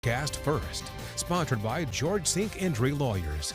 Cast First, sponsored by George Sink Injury Lawyers.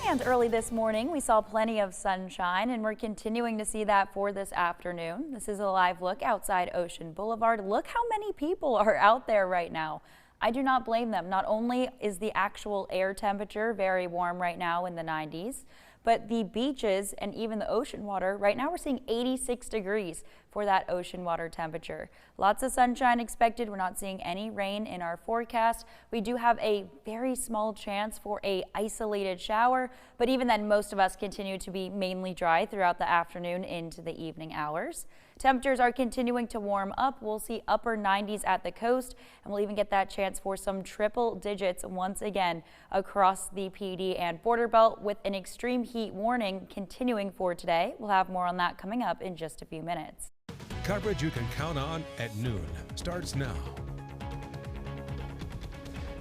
And early this morning, we saw plenty of sunshine, and we're continuing to see that for this afternoon. This is a live look outside Ocean Boulevard. Look how many people are out there right now. I do not blame them. Not only is the actual air temperature very warm right now in the 90s, but the beaches and even the ocean water, right now we're seeing 86 degrees for that ocean water temperature. Lots of sunshine expected. We're not seeing any rain in our forecast. We do have a very small chance for a isolated shower, but even then most of us continue to be mainly dry throughout the afternoon into the evening hours. Temperatures are continuing to warm up. We'll see upper 90s at the coast, and we'll even get that chance for some triple digits once again across the PD and border belt, with an extreme heat warning continuing for today. We'll have more on that coming up in just a few minutes. Coverage you can count on at noon starts now.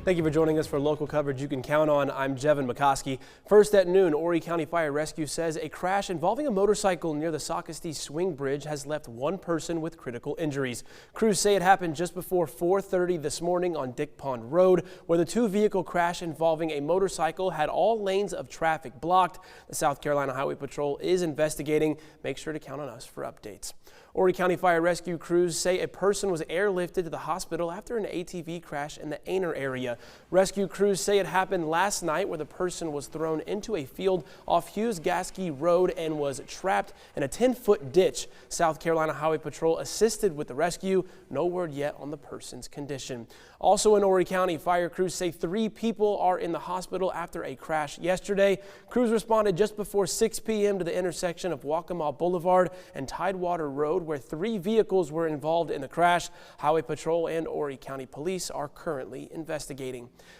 Thank you for joining us for local coverage you can count on. I'm Jevin McCoskey. First at noon, Horry County Fire Rescue says a crash involving a motorcycle near the Socastee Swing Bridge has left one person with critical injuries. Crews say it happened just before 4:30 this morning on Dick Pond Road, where the two-vehicle crash involving a motorcycle had all lanes of traffic blocked. The South Carolina Highway Patrol is investigating. Make sure to count on us for updates. Horry County Fire Rescue crews say a person was airlifted to the hospital after an ATV crash in the Aner area. Rescue crews say it happened last night, where the person was thrown into a field off Hughes-Gaskey Road and was trapped in a 10-foot ditch. South Carolina Highway Patrol assisted with the rescue. No word yet on the person's condition. Also in Horry County, fire crews say 3 people are in the hospital after a crash yesterday. Crews responded just before 6 p.m. to the intersection of Waccamaw Boulevard and Tidewater Road, where 3 vehicles were involved in the crash. Highway Patrol and Horry County Police are currently investigating.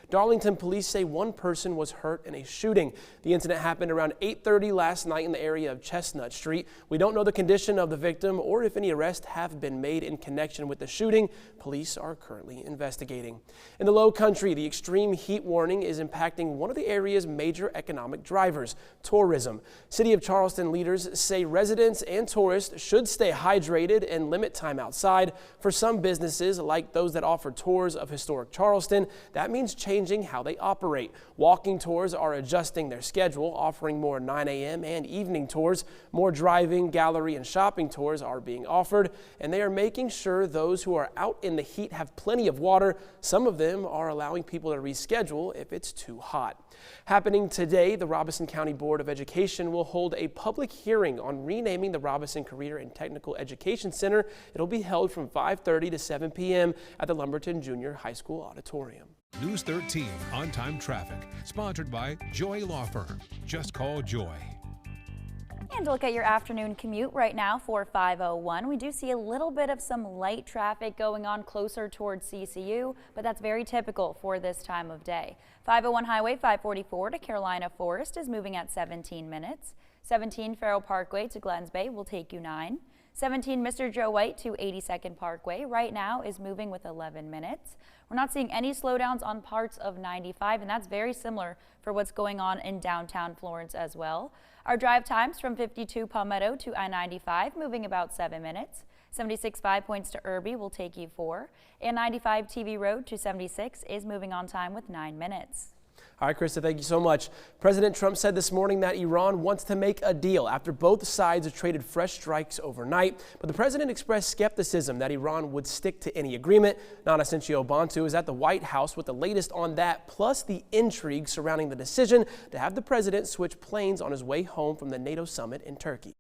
Darlington police say one person was hurt in a shooting. The incident happened around 8:30 last night in the area of Chestnut Street. We don't know the condition of the victim or if any arrests have been made in connection with the shooting. Police are currently investigating. In the Low Country, the extreme heat warning is impacting one of the area's major economic drivers, tourism. City of Charleston leaders say residents and tourists should stay hydrated and limit time outside. For some businesses, like those that offer tours of historic Charleston, that means changing how they operate. Walking tours are adjusting their schedule, offering more 9 a.m. and evening tours. More driving, gallery, and shopping tours are being offered, and they are making sure those who are out in the heat have plenty of water. Some of them are allowing people to reschedule if it's too hot. Happening today, the Robeson County Board of Education will hold a public hearing on renaming the Robeson Career and Technical Education Center. It'll be held from 5:30 to 7 p.m. at the Lumberton Junior High School Auditorium. News 13 on-time traffic, sponsored by Joy Law Firm. Just call Joy. And look at your afternoon commute right now for 501. We do see a little bit of some light traffic going on closer towards CCU, but that's very typical for this time of day. 501 Highway 544 to Carolina Forest is moving at 17 minutes. 17 Farrell Parkway to Glens Bay will take you 9. 17 Mr. Joe White to 82nd Parkway right now is moving with 11 minutes. We're not seeing any slowdowns on parts of 95, and that's very similar for what's going on in downtown Florence as well. Our drive times from 52 Palmetto to I-95 moving about 7 minutes. 76 5 Points to Irby will take you 4. And 95 TV Road to 76 is moving on time with 9 minutes. All right, Krista, thank you so much. President Trump said this morning that Iran wants to make a deal after both sides have traded fresh strikes overnight. But the president expressed skepticism that Iran would stick to any agreement. Nana Bantu is at the White House with the latest on that, plus the intrigue surrounding the decision to have the president switch planes on his way home from the NATO summit in Turkey.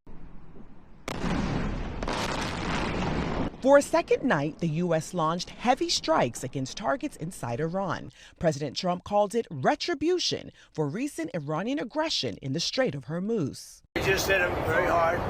For a second night, the U.S. launched heavy strikes against targets inside Iran. President Trump called it retribution for recent Iranian aggression in the Strait of Hormuz. We just hit them very hard.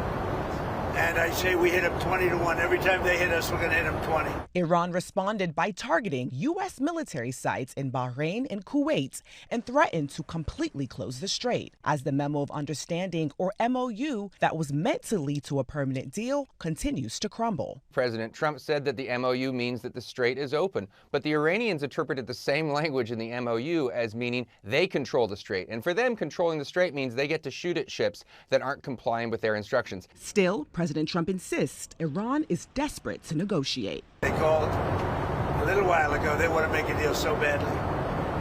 And I say we hit them 20-1. Every time they hit us, we're going to hit them 20. Iran responded by targeting U.S. military sites in Bahrain and Kuwait and threatened to completely close the strait, as the Memo of Understanding, or MOU, that was meant to lead to a permanent deal continues to crumble. President Trump said that the MOU means that the strait is open, but the Iranians interpreted the same language in the MOU as meaning they control the strait. And for them, controlling the strait means they get to shoot at ships that aren't complying with their instructions. Still, President Trump insists Iran is desperate to negotiate. They called A little while ago, they want to make a deal so badly.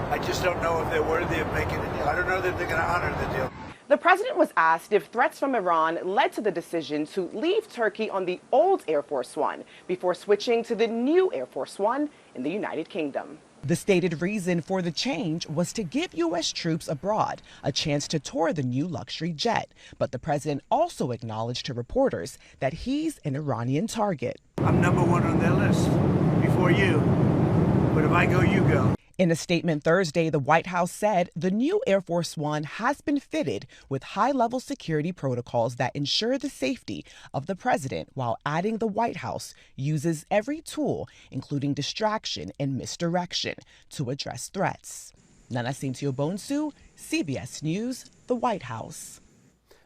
I just don't know if they're worthy of making a deal. I don't know that they're going to honor the deal. The president was asked if threats from Iran led to the decision to leave Turkey on the old Air Force One before switching to the new Air Force One in the United Kingdom. The stated reason for the change was to give U.S. troops abroad a chance to tour the new luxury jet. But the president also acknowledged to reporters that he's an Iranian target. I'm number one on their list before you. But if I go, you go. In a statement Thursday, the White House said the new Air Force One has been fitted with high-level security protocols that ensure the safety of the president, while adding the White House uses every tool, including distraction and misdirection, to address threats. Nana Cintio Bonsu, CBS News, the White House.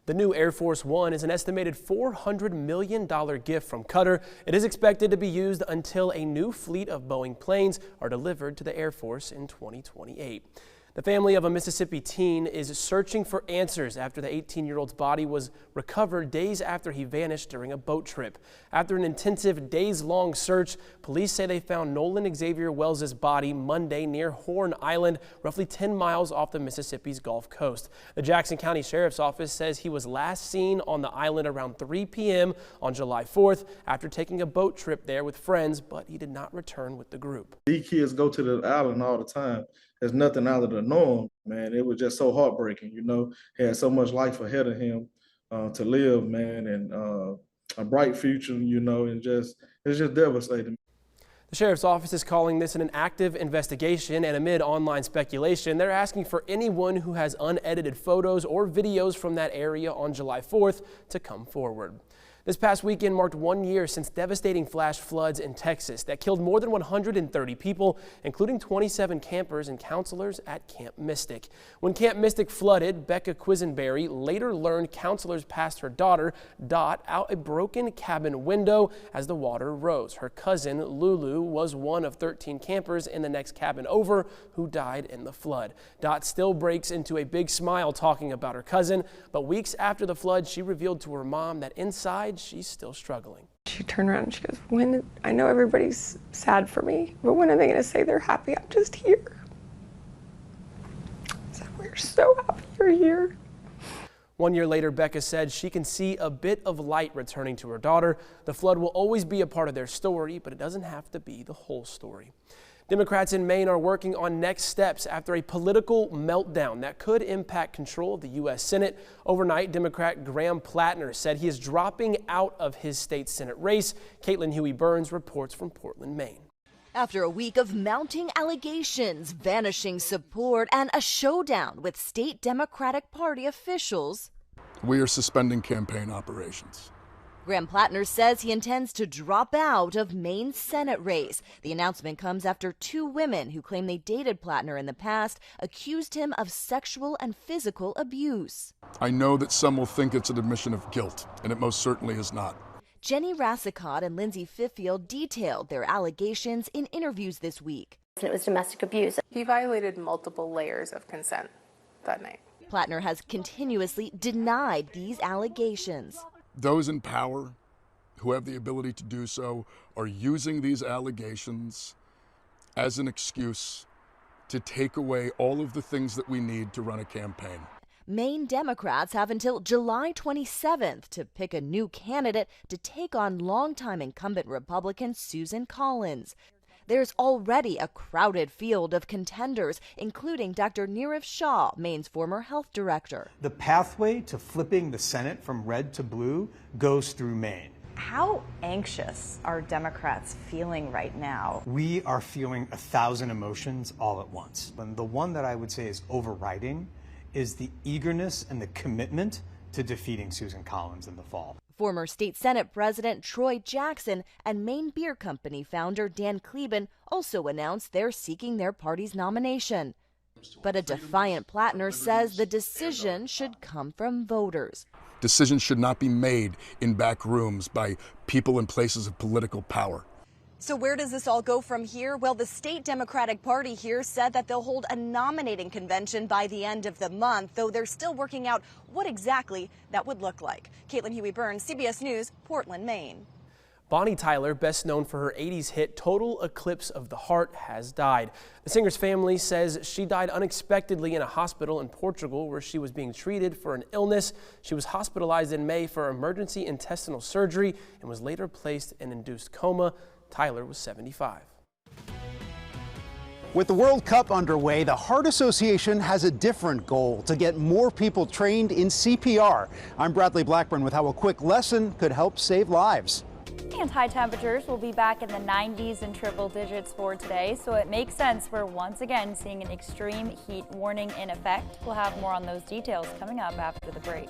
The new Air Force One is an estimated $400 million gift from Qatar. It is expected to be used until a new fleet of Boeing planes are delivered to the Air Force in 2028. The family of a Mississippi teen is searching for answers after the 18-year-old's body was recovered days after he vanished during a boat trip. After an intensive days-long search, police say they found Nolan Xavier Wells' body Monday near Horn Island, roughly 10 miles off the Mississippi's Gulf Coast. The Jackson County Sheriff's Office says he was last seen on the island around 3 p.m. on July 4th after taking a boat trip there with friends, but he did not return with the group. These kids go to the island all the time. There's nothing out of the norm, man. It was just so heartbreaking, you know. He had so much life ahead of him to live, man, and a bright future, you know, and it's just devastating. The Sheriff's Office is calling this an active investigation, and amid online speculation, they're asking for anyone who has unedited photos or videos from that area on July 4th to come forward. This past weekend marked 1 year since devastating flash floods in Texas that killed more than 130 people, including 27 campers and counselors at Camp Mystic. When Camp Mystic flooded, Becca Quisenberry later learned counselors passed her daughter, Dot, out a broken cabin window as the water rose. Her cousin, Lulu, was one of 13 campers in the next cabin over who died in the flood. Dot still breaks into a big smile talking about her cousin, but weeks after the flood, she revealed to her mom that inside she's still struggling. She turned around and she goes, I know everybody's sad for me, but when are they going to say they're happy I'm just here? So we're so happy you're here. 1 year later, Becca said she can see a bit of light returning to her daughter. The flood will always be a part of their story, but it doesn't have to be the whole story. Democrats in Maine are working on next steps after a political meltdown that could impact control of the U.S. Senate. Overnight, Democrat Graham Plattner said he is dropping out of his state Senate race. Caitlin Huey-Burns reports from Portland, Maine. After a week of mounting allegations, vanishing support, and a showdown with state Democratic Party officials, we are suspending campaign operations. Graham Plattner says he intends to drop out of Maine's Senate race. The announcement comes after 2 women who claim they dated Plattner in the past accused him of sexual and physical abuse. I know that some will think it's an admission of guilt, and it most certainly is not. Jenny Rassicott and Lindsay Fiffield detailed their allegations in interviews this week. It was domestic abuse. He violated multiple layers of consent that night. Plattner has continuously denied these allegations. Those in power who have the ability to do so are using these allegations as an excuse to take away all of the things that we need to run a campaign. Maine Democrats have until July 27th to pick a new candidate to take on longtime incumbent Republican Susan Collins. There's already a crowded field of contenders, including Dr. Neerav Shah, Maine's former health director. The pathway to flipping the Senate from red to blue goes through Maine. How anxious are Democrats feeling right now? We are feeling 1,000 emotions all at once. And the one that I would say is overriding is the eagerness and the commitment to defeating Susan Collins in the fall. Former State Senate President Troy Jackson and Maine Beer Company founder Dan Kleben also announced they're seeking their party's nomination. But a defiant Plattner says the decision should come from voters. Decisions should not be made in back rooms by people in places of political power. So where does this all go from here? Well, the state Democratic Party here said that they'll hold a nominating convention by the end of the month, though they're still working out what exactly that would look like. Caitlin Huey-Burns, CBS News, Portland, Maine. Bonnie Tyler, best known for her 80s hit Total Eclipse of the Heart, has died. The singer's family says she died unexpectedly in a hospital in Portugal where she was being treated for an illness. She was hospitalized in May for emergency intestinal surgery and was later placed in induced coma. Tyler was 75. With the World Cup underway, the Heart Association has a different goal: to get more people trained in CPR. I'm Bradley Blackburn with how a quick lesson could help save lives. And high temperatures will be back in the 90s and triple digits for today, so it makes sense we're once again seeing an extreme heat warning in effect. We'll have more on those details coming up after the break.